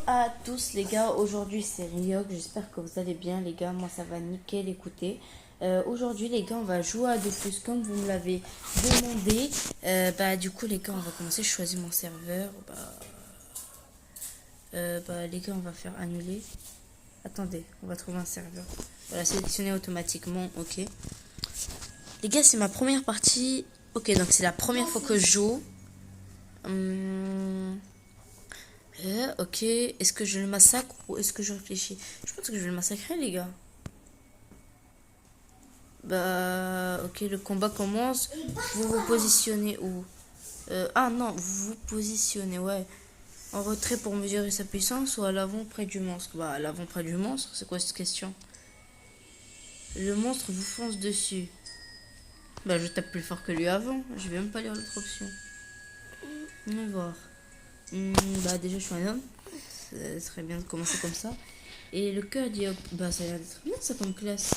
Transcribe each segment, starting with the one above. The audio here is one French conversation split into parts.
à tous les gars, aujourd'hui c'est Ryok, j'espère que vous allez bien les gars, moi ça va nickel, écoutez. Aujourd'hui les gars on va jouer à Dofus comme vous me l'avez demandé. Du coup les gars on va commencer, je choisis mon serveur. Les gars on va faire annuler. Attendez, on va trouver un serveur. Voilà, sélectionner automatiquement, ok. Les gars c'est ma première partie, ok donc c'est la première fois que je joue. Ok, est-ce que je le massacre ou est-ce que je réfléchis? Je pense que je vais le massacrer, les gars. Ok, le combat commence. Vous vous positionnez où? Ah non, vous vous positionnez, ouais. En retrait pour mesurer sa puissance ou à l'avant près du monstre? Bah, à l'avant près du monstre, c'est quoi cette question? Le monstre vous fonce dessus. Bah, je tape plus fort que lui avant. Je vais même pas lire l'autre option. On va voir. Déjà, je suis un homme. Ça serait bien de commencer comme ça. Et le cœur dit hop. Bah, ça a l'air d'être bien ça comme classe.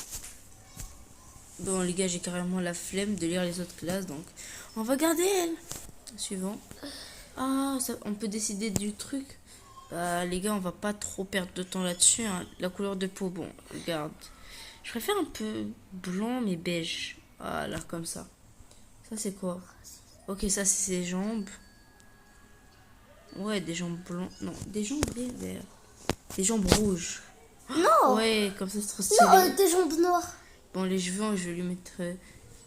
Bon, les gars, j'ai carrément la flemme de lire les autres classes. Donc, on va garder elle. Suivant. Ah, ça, on peut décider du truc. Bah, les gars, on va pas trop perdre de temps là-dessus. Hein. La couleur de peau, bon, regarde. Je préfère un peu blanc, mais beige. Voilà, comme ça. Ça, c'est quoi? Ok, ça, c'est ses jambes. Ouais, des jambes blancs. Non, des jambes verts. Des jambes rouges. Non. Ouais, comme ça c'est trop stylé. Non, des jambes noires. Bon, les cheveux, je vais lui mettre...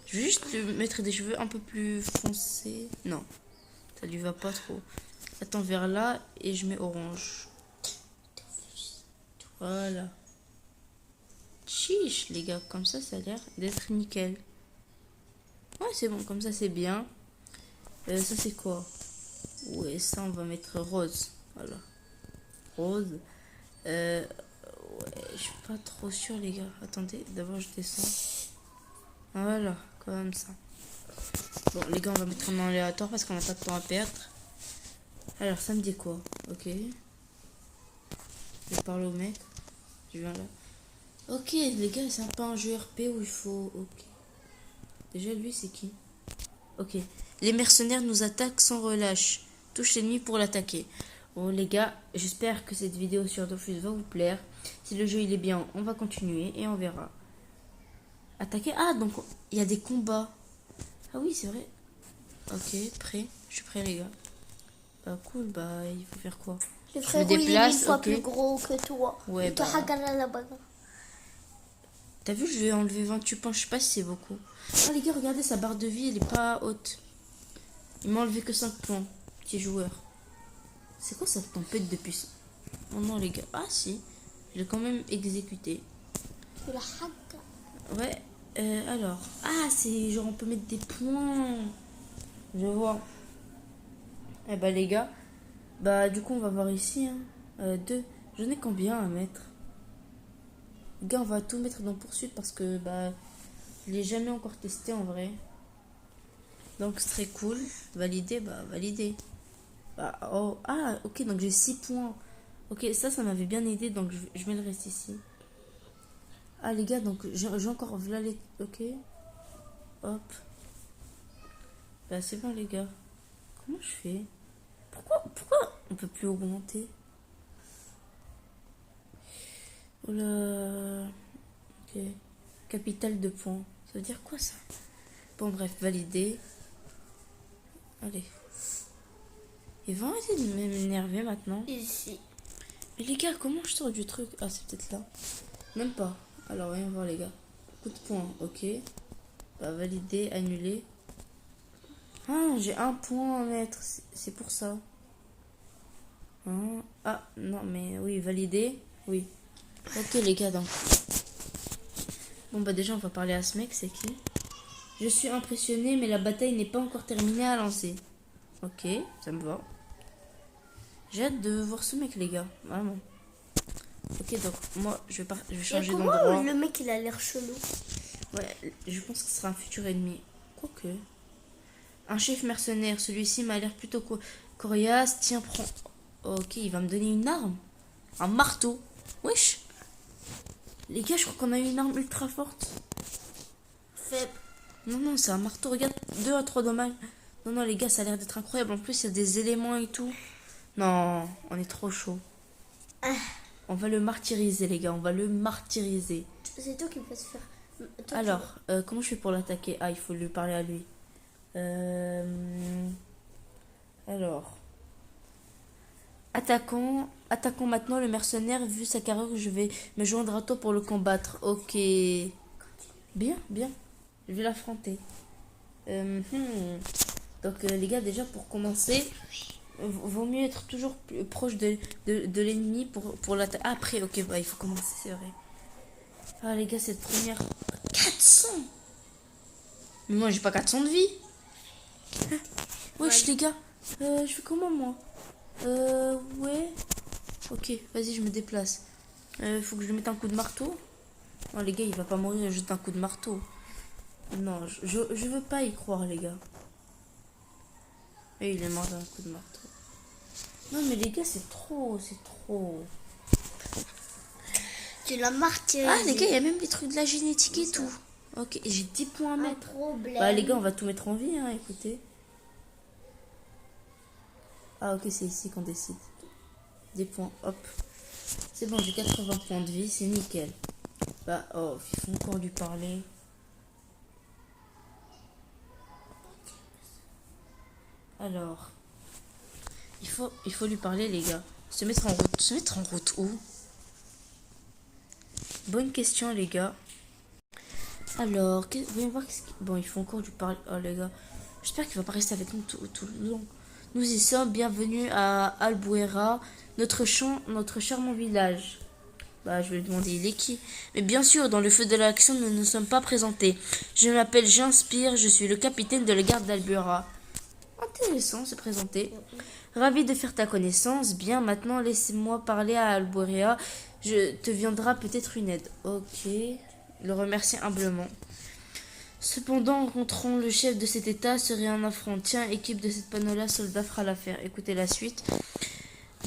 Je vais juste lui mettre des cheveux un peu plus foncés. Non, ça lui va pas trop. Attends, vers là, et je mets orange. Voilà. Chiche, les gars, comme ça a l'air d'être nickel. Ouais, c'est bon, comme ça c'est bien. Ça c'est quoi? Ouais, ça on va mettre rose. Voilà. Rose. Ouais, je suis pas trop sûre, les gars. Attendez, d'abord je descends. Voilà, comme ça. Bon, les gars, on va mettre en aléatoire parce qu'on n'a pas de temps à perdre. Alors, ça me dit quoi? Ok. Je parle au mec. Je viens là. Ok, les gars, c'est un peu un jeu RP où il faut... Ok. Déjà, lui, c'est qui? Ok. Les mercenaires nous attaquent sans relâche. Touche l'ennemi pour l'attaquer. Bon, les gars, j'espère que cette vidéo sur Dofus va vous plaire. Si le jeu, il est bien, on va continuer et on verra. Attaquer. Ah, donc, il y a des combats. Ah oui, c'est vrai. Ok, prêt. Je suis prêt, les gars. Bah, cool. Bah, il faut faire quoi? Le Je me frérot, il est déplace, 1000 fois ok. plus gros que toi. Ouais, Et toi, bah. là-bas. T'as vu, je vais enlever 28 points. Je sais pas si c'est beaucoup. Ah, les gars, regardez, sa barre de vie, elle est pas haute. Il m'a enlevé que 5 points. Petit joueur. C'est quoi cette tempête de puissance? Oh non, les gars. Ah, si. Je l'ai quand même exécuté. Ouais. Alors. Ah, c'est genre, on peut mettre des points. Je vois. Eh bah, les gars. Bah, du coup, on va voir ici. Hein. 2. J'en ai combien à mettre? Les gars, on va tout mettre dans poursuite parce que, je l'ai jamais encore testé en vrai. Donc, c'est très cool. Valider, valider. Ok, donc j'ai 6 points. Ok, ça m'avait bien aidé, donc je mets le reste ici. Ah, les gars, donc j'ai encore... Voilà les... Ok. Hop. Bah, c'est bon, les gars. Comment je fais? Pourquoi on peut plus augmenter? Oh là. Ok. Capital de points. Ça veut dire quoi, ça? Bon, bref, valider. Allez. Ils vont arrêter de m'énerver maintenant. Ici. Mais les gars, comment je sors du truc? Ah, c'est peut-être là. Même pas. Alors, voyons voir, les gars. Coup de poing, ok. Bah, valider, annuler. Ah, j'ai un point à mettre. C'est pour ça. Hein? Ah, non, mais oui, valider. Oui. Ok, les gars, donc. Bon, bah, déjà, on va parler à ce mec. C'est qui? Je suis impressionné, mais la bataille n'est pas encore terminée à lancer. Ok, ça me va. J'ai hâte de voir ce mec, les gars. Vraiment. Ok, donc moi, je vais changer d'endroit. Le mec, il a l'air chelou. Ouais, je pense que ce sera un futur ennemi. Quoique. Un chef mercenaire. Celui-ci m'a l'air plutôt coriace. Tiens, prends. Ok, il va me donner une arme. Un marteau. Wesh. Les gars, je crois qu'on a une arme ultra forte. Faible. Non, c'est un marteau. Regarde, 2 à 3 dommages. Non, les gars, ça a l'air d'être incroyable. En plus, il y a des éléments et tout. Non, on est trop chaud. On va le martyriser, les gars. On va le martyriser. C'est toi qui me fais faire. Toi, Alors, comment je fais pour l'attaquer? Ah, il faut lui parler à lui. Alors, attaquons maintenant le mercenaire. Vu sa carrure, je vais me joindre à toi pour le combattre. Ok. Bien, bien. Je vais l'affronter. Donc, les gars, déjà pour commencer, vaut mieux être toujours plus proche de l'ennemi pour l'attaquer. Ah, après, ok, bah, il faut commencer, c'est vrai. Ah, les gars, cette première. 400. Mais moi, j'ai pas 400 de vie. Wesh, les gars. Je fais comment, moi? Ouais. Ok, vas-y, je me déplace. Faut que je lui mette un coup de marteau. Non, les gars, il va pas mourir juste d'un coup de marteau. Non, je veux pas y croire, les gars. Et il est mort d'un coup de marteau. Non, mais les gars, c'est trop, c'est trop. tu l'as martyrisé. Ah, les gars, il y a même des trucs de la génétique et tout. Ok, j'ai 10 points à Un mettre. problème. Bah, les gars, on va tout mettre en vie, hein, écoutez. Ah, ok, c'est ici qu'on décide. Des points, hop. C'est bon, j'ai 80 points de vie, c'est nickel. Bah, oh, il faut encore lui parler. Alors, il faut lui parler, les gars. Se mettre en route. Se mettre en route où? Bonne question, les gars. Alors, voyons voir. Bon, il faut encore lui parler. Oh, les gars. J'espère qu'il va pas rester avec nous tout le long. Nous y sommes. Bienvenue à Albuera, notre charmant village. Bah, je vais lui demander, il est qui? Mais bien sûr, dans le feu de l'action, nous ne nous sommes pas présentés. Je m'appelle J'inspire, je suis le capitaine de la garde d'Albuera. Intéressant, se présenter. Ravi de faire ta connaissance. Bien, maintenant, laissez-moi parler à Albuera. Je te viendra peut-être une aide. Ok. Le remercie humblement. Cependant, rencontrant le chef de cet état serait un affront. Tiens, équipe de cette panola, soldat fera l'affaire. Écoutez la suite.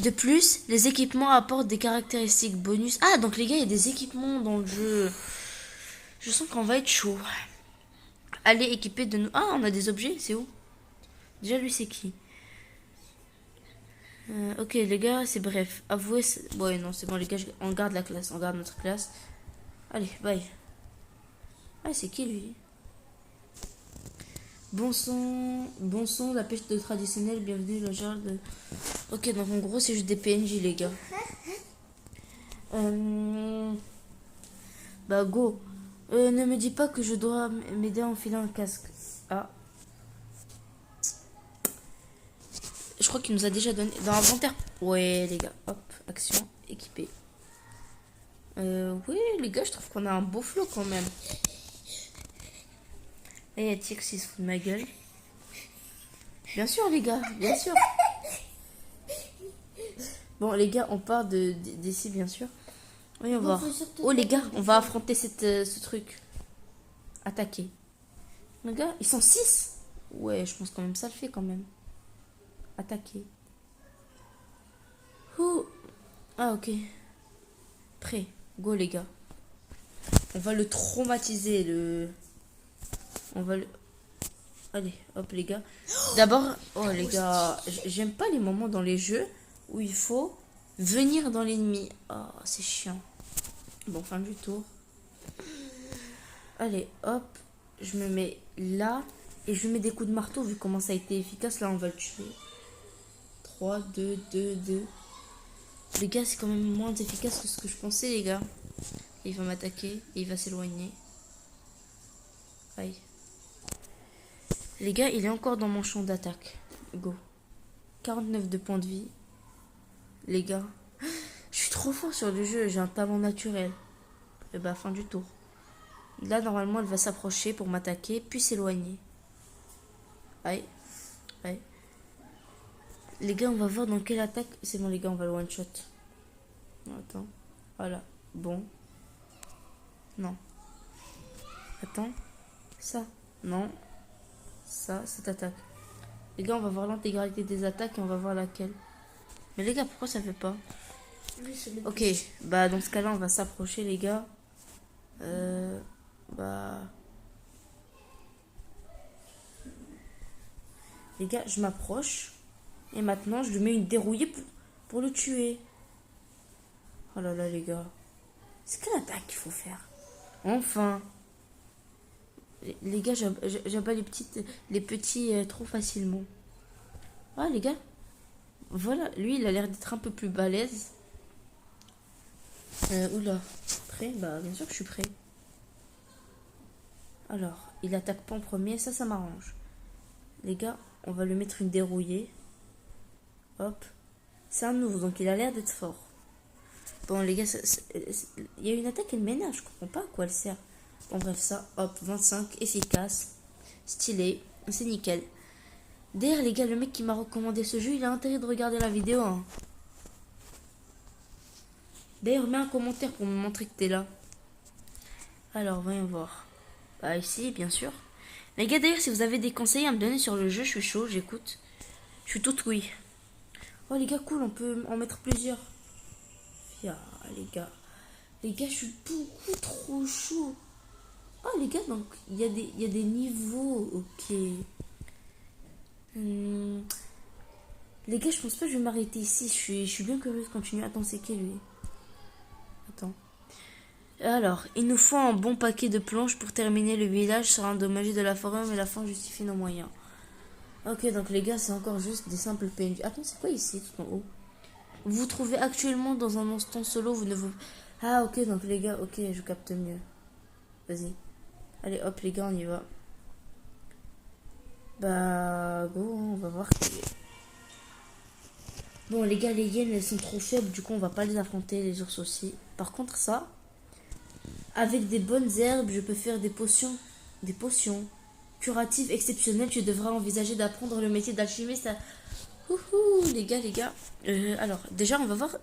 De plus, les équipements apportent des caractéristiques bonus. Ah, donc les gars, il y a des équipements dans le jeu. Je sens qu'on va être chaud. Allez, équiper de nous. Ah, on a des objets, c'est où? Déjà, lui, c'est qui? Ok, les gars, c'est bref. Avouez. Ouais, non, c'est bon, les gars, on garde la classe. On garde notre classe. Allez, bye. Ah, c'est qui lui? Bon sang, la pêche de traditionnelle, bienvenue le genre de... Ok, donc en gros, c'est juste des PNJ, les gars. Bah, go. Ne me dis pas que je dois m'aider à enfiler un casque. Ah. Je crois qu'il nous a déjà donné... Dans l'inventaire. Ouais, les gars. Hop, action, équipé. Oui, les gars, je trouve qu'on a un beau flow quand même. Et il y a Tix, il se fout de ma gueule. Bien sûr, les gars, bien sûr. Bon, les gars, on part d'ici, bien sûr. Oui, on va voir. Oh, les gars, on va affronter ce truc. Attaquer. Les gars, ils sont 6. Ouais, je pense quand même ça le fait quand même. Attaquer. Ouh. Ah, ok. Prêt. Go, les gars. On va le traumatiser, On va le... Allez, hop, les gars. D'abord, oh, les gars, j'aime pas les moments dans les jeux où il faut venir dans l'ennemi. Oh, c'est chiant. Bon, fin du tour. Allez, hop. Je me mets là. Et je mets des coups de marteau. Vu comment ça a été efficace, là, on va le tuer. 3, 2, 2, 2. Les gars, c'est quand même moins efficace que ce que je pensais, les gars. Il va m'attaquer et il va s'éloigner. Aïe. Les gars, il est encore dans mon champ d'attaque. Go. 49 de points de vie. Les gars. Je suis trop fort sur le jeu. J'ai un talent naturel. Et bah, fin du tour. Là, normalement, elle va s'approcher pour m'attaquer, puis s'éloigner. Aïe. Aïe. Les gars, on va voir dans quelle attaque... C'est bon, les gars, on va le one-shot. Attends. Voilà. Bon. Non. Attends. Ça. Non. Ça, cette attaque. Les gars, on va voir l'intégralité des attaques et on va voir laquelle. Mais les gars, pourquoi ça fait pas? Ok, bah dans ce cas-là, on va s'approcher, les gars. Bah... Les gars, je m'approche. Et maintenant, je lui mets une dérouillée pour le tuer. Oh là là, les gars. C'est quelle attaque qu'il faut faire? Enfin. Les gars, j'abats les petits trop facilement. Ah, les gars. Voilà, lui, il a l'air d'être un peu plus balèze. Oula. Prêt? Bah, bien sûr que je suis prêt. Alors, il attaque pas en premier, ça m'arrange. Les gars, on va lui mettre une dérouillée. Hop. C'est un nouveau, donc il a l'air d'être fort. Bon, les gars, il y a une attaque, elle m'énerve, je comprends pas à quoi elle sert. Bon, bref, ça, hop, 25, efficace, stylé, c'est nickel. D'ailleurs, les gars, le mec qui m'a recommandé ce jeu, il a intérêt de regarder la vidéo. Hein. D'ailleurs, mets un commentaire pour me montrer que t'es là. Alors, voyons voir. Bah, ici, bien sûr. Les gars, d'ailleurs, si vous avez des conseils à me donner sur le jeu, je suis chaud, j'écoute. Je suis tout oui. Oh, les gars, cool, on peut en mettre plusieurs. Fia, les gars. Les gars, je suis beaucoup trop chaud. Oh, les gars, donc, il y a des niveaux, ok. Les gars, je pense pas que je vais m'arrêter ici. Je suis bien curieuse de continuer. Attends, c'est qui lui? Attends. Alors, il nous faut un bon paquet de planches pour terminer. Le village sera endommagé de la forêt, mais la fin justifie nos moyens. Ok, donc les gars, c'est encore juste des simples PNJ. Attends, c'est quoi ici, tout en haut? Vous vous trouvez actuellement dans un instant solo, vous ne vous... Ah, ok, donc les gars, ok, je capte mieux. Vas-y. Allez, hop, les gars, on y va. Bah, go, on va voir. Bon, les gars, les hyènes, elles sont trop faibles, du coup, on va pas les affronter, les ours aussi. Par contre, ça, avec des bonnes herbes, je peux faire des potions. Des potions curatives exceptionnelles. Tu devras envisager d'apprendre le métier d'alchimiste. Ouhou, les gars, les gars. Alors, déjà, on va voir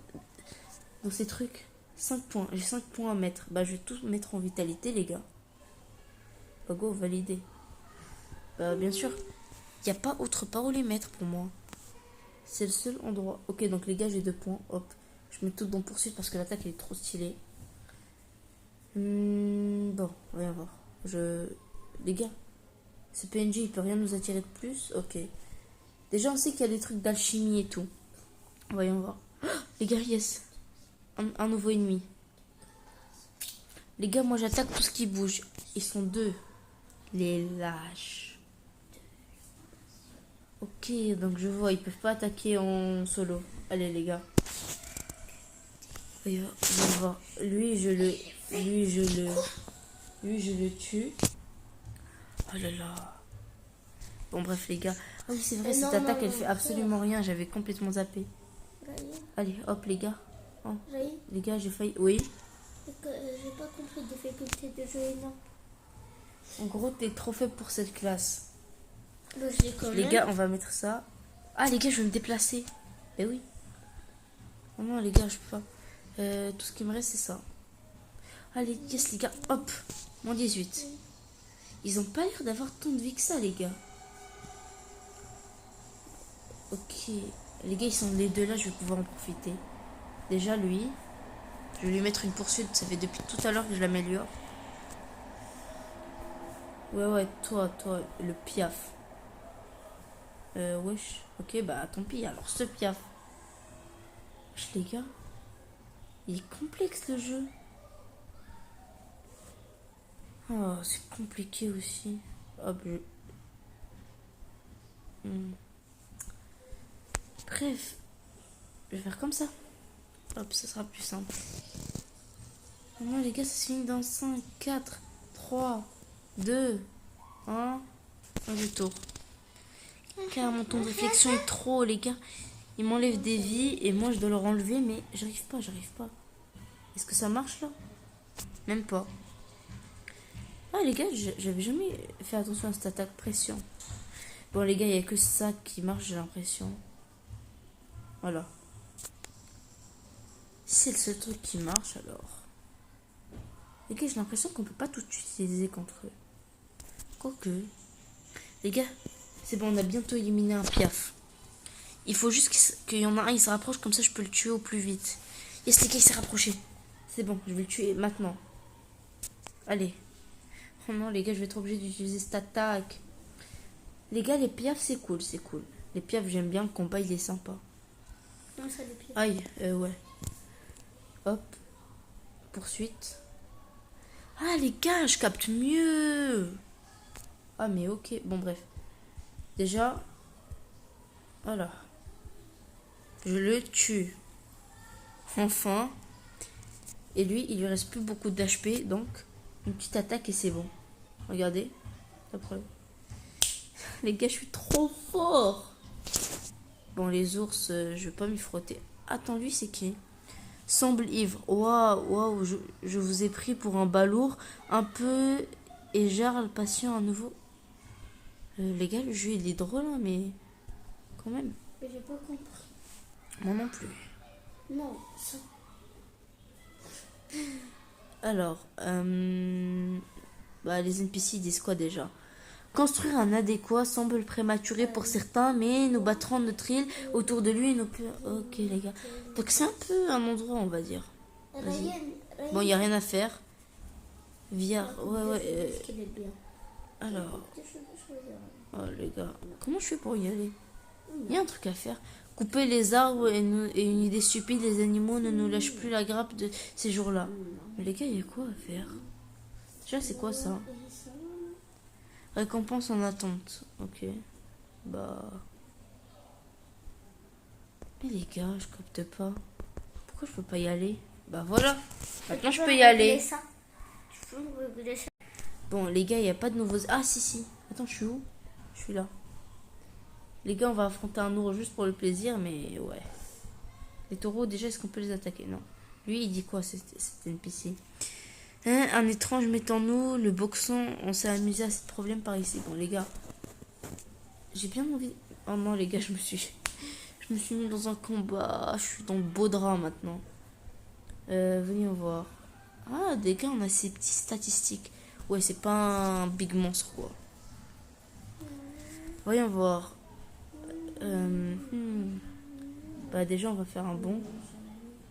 dans ces trucs. 5 points. J'ai 5 points à mettre. Bah, je vais tout mettre en vitalité, les gars. Bah, go, valider. Bah, bien sûr. Il n'y a pas autre part où les mettre pour moi. C'est le seul endroit. Ok, donc les gars, j'ai 2 points. Hop. Je mets tout dans poursuite parce que l'attaque, elle est trop stylée. Bon, voyons voir. Les gars, ce PNJ, il peut rien nous attirer de plus. Ok. Déjà, on sait qu'il y a des trucs d'alchimie et tout. Voyons voir. Oh, les gars, yes. Un nouveau ennemi. Les gars, moi, j'attaque tout ce qui bouge. Ils sont 2. Les lâches. Ok, donc je vois, ils peuvent pas attaquer en solo. Allez, les gars. Voyons voir. Lui, je le tue. Oh là là. Bon, bref, les gars. Ah oui, c'est vrai, cette attaque, elle fait absolument rien. J'avais complètement zappé. Allez, hop, les gars. Oh, les gars, j'ai failli... Oui. J'ai pas compris la difficulté de jeu énorme. En gros, t'es trop faible pour cette classe. Les gars, on va mettre ça. Ah, les gars, je vais me déplacer. Eh oui. Oh non, les gars, je peux pas. Tout ce qui me reste, c'est ça. Allez, yes, les gars. Hop. Mon 18. Ils ont pas l'air d'avoir tant de vie que ça, les gars. Ok. Les gars, ils sont les deux là, je vais pouvoir en profiter. Déjà, lui. Je vais lui mettre une poursuite. Ça fait depuis tout à l'heure que je l'améliore. Ouais, toi, le piaf. Wesh. Ok, bah tant pis. Alors, ce piaf. Wesh, les gars. Il est complexe le jeu. Oh, c'est compliqué aussi. Hop, Bref. Je vais faire comme ça. Hop, ça sera plus simple. Non, les gars, ça se finit dans 5, 4, 3, 2, 1. Un tour. Car mon temps de réflexion est trop, les gars. Il m'enlève des vies et moi je dois leur enlever, mais j'arrive pas. Est-ce que ça marche là? Même pas. Ah, les gars, j'avais jamais fait attention à cette attaque pression. Bon, les gars, il n'y a que ça qui marche, j'ai l'impression. Voilà. C'est le seul truc qui marche alors. Les gars, j'ai l'impression qu'on peut pas tout utiliser contre eux. Quoique. Les gars, c'est bon, on a bientôt éliminé un piaf. Il faut juste qu'il y en a un, il se rapproche, comme ça je peux le tuer au plus vite. Yes, les gars, il s'est rapproché. C'est bon, je vais le tuer maintenant. Allez. Oh non, les gars, je vais être obligé d'utiliser cette attaque. Les gars, les piafs, c'est cool. Les piafs, j'aime bien, le combat, il est sympa. Non, ça, les pieds. Aïe, ouais. Hop. Poursuite. Ah les gars, je capte mieux. Ah mais ok, bon bref. Déjà, voilà. Je le tue. Enfin. Et lui, il lui reste plus beaucoup d'HP, donc une petite attaque et c'est bon. Regardez. Après. Les gars, je suis trop fort. Bon, les ours, je vais pas m'y frotter. Attends, lui, c'est qui? Semble ivre. Waouh, waouh, je vous ai pris pour un balourd. Un peu et Jarl patient à nouveau. Les gars, le jeu, il est drôle, hein, mais quand même. Mais j'ai pas compris. Moi non plus. Non, ça. Alors, les NPC ils disent quoi déjà? Construire un adéquat semble prématuré pour certains, mais nous battrons notre île autour de lui et nous... Ok les gars. Donc c'est un peu un endroit, on va dire. Vas-y. Bon, il n'y a rien à faire. Via... Ouais. Alors... Oh les gars. Comment je fais pour y aller? Il y a un truc à faire. Couper les arbres et une idée stupide, les animaux ne nous lâchent plus la grappe de ces jours-là. Mais les gars, il y a quoi à faire? Déjà, c'est quoi ça? Récompense en attente. Ok. Bah... Mais les gars, je capte pas. Pourquoi je peux pas y aller? Bah voilà. Maintenant, je peux y aller. Bon, les gars, il n'y a pas de nouveaux... Ah, si. Attends, je suis où? Je suis là. Les gars, on va affronter un ours juste pour le plaisir, mais ouais. Les taureaux, déjà, est-ce qu'on peut les attaquer? Non. Lui, il dit quoi, cet NPC? Hein, un étrange mettons-nous, le boxon, on s'est amusé à ce problème par ici. Bon, les gars, j'ai bien envie... Oh non, les gars, je me suis mis dans un combat. Je suis dans le beau drap, maintenant. Voyons voir. Ah, des gars, on a ces petites statistiques. Ouais, c'est pas un big monstre, quoi. Voyons voir. Bah déjà on va faire un bond.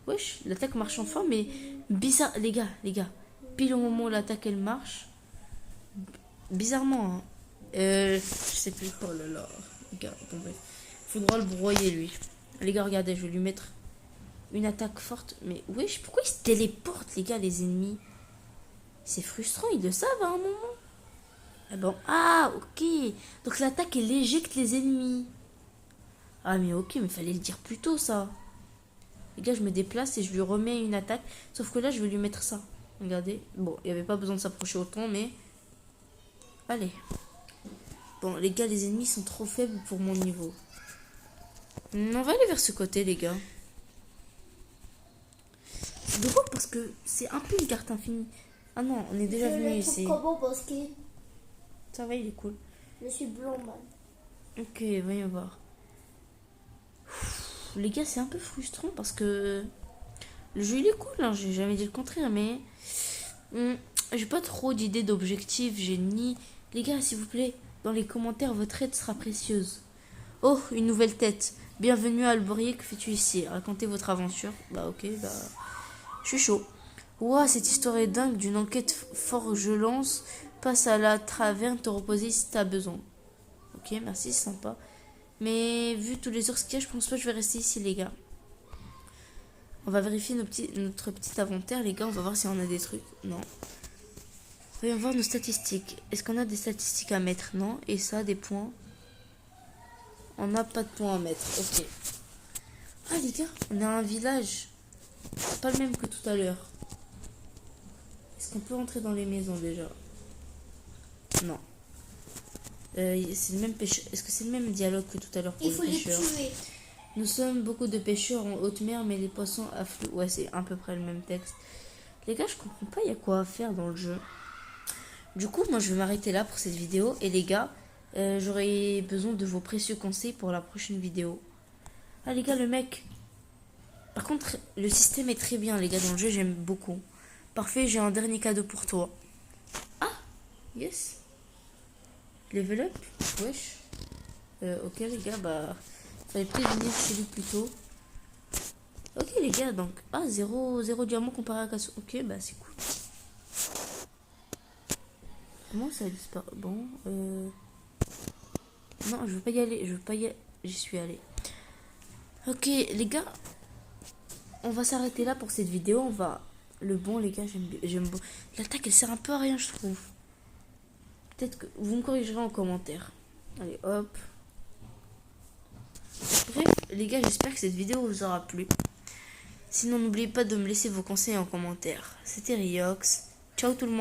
Wesh, l'attaque marche enfin, mais bizarre, les gars, pile au moment où l'attaque elle marche, bizarrement, hein. Je sais plus. Oh là là, les gars, bon bref, faudra le broyer lui. Les gars, regardez, je vais lui mettre une attaque forte, mais wesh, pourquoi ils se téléportent les gars, les ennemis? C'est frustrant, ils le savent à un moment. Ah bon, ah ok, donc l'attaque elle éjecte les ennemis. Ah mais ok, mais fallait le dire plus tôt ça. Les gars, je me déplace et je lui remets une attaque. Sauf que là, je vais lui mettre ça. Regardez. Bon, il n'y avait pas besoin de s'approcher autant, mais... Allez. Bon, les gars, les ennemis sont trop faibles pour mon niveau. On va aller vers ce côté, les gars. C'est drôle parce que c'est un peu une carte infinie. Ah non, on est déjà venu ici. Comment parce que Ça va, il est cool. je suis blanc, man. Ok, voyons voir. Les gars, c'est un peu frustrant parce que le jeu il est cool, hein, j'ai jamais dit le contraire, mais j'ai pas trop d'idées d'objectifs, j'ai ni... Les gars, s'il vous plaît, dans les commentaires, votre aide sera précieuse. Oh, une nouvelle tête. Bienvenue à Alborier, que fais-tu ici? Racontez votre aventure. Bah ok, bah... Je suis chaud. Ouah, cette histoire est dingue, d'une enquête forgelance. Passe à la traverne, te reposer si t'as besoin. Ok, merci, c'est sympa. Mais vu tous les ours qu'il y a, je pense pas que je vais rester ici, les gars. On va vérifier notre petit inventaire, les gars. On va voir si on a des trucs. Non. Voyons voir nos statistiques. Est-ce qu'on a des statistiques à mettre? Non. Et ça, des points? On n'a pas de points à mettre. Ok. Ah, les gars, on a un village. C'est pas le même que tout à l'heure. Est-ce qu'on peut rentrer dans les maisons déjà? Non. C'est le même pêcheur. Est-ce que c'est le même dialogue que tout à l'heure pour Il faut les les pêcheurs? tuer. Nous sommes beaucoup de pêcheurs en haute mer, mais les poissons affluent. Ouais, c'est à peu près le même texte. Les gars, je comprends pas, il y a quoi à faire dans le jeu. Du coup, moi, je vais m'arrêter là pour cette vidéo. Et les gars, j'aurai besoin de vos précieux conseils pour la prochaine vidéo. Ah, les gars, le mec. Par contre, le système est très bien, les gars, dans le jeu, j'aime beaucoup. Parfait, j'ai un dernier cadeau pour toi. Ah, yes. Level up, wesh. Ok, les gars, bah... Fallait peut-être venir chez lui plus tôt. Ok les gars, donc... Ah, 0 diamant comparé à Casso. Ok, bah c'est cool. Comment ça a disparu? Bon, non, je veux pas y aller. J'y suis allé. Ok, les gars. on va s'arrêter là pour cette vidéo. On va... Le bon, les gars, j'aime beaucoup. L'attaque, elle sert un peu à rien, je trouve. Peut-être que vous me corrigerez en commentaire. Allez, hop. Bref, les gars, j'espère que cette vidéo vous aura plu. Sinon, n'oubliez pas de me laisser vos conseils en commentaire. C'était Riox. Ciao tout le monde.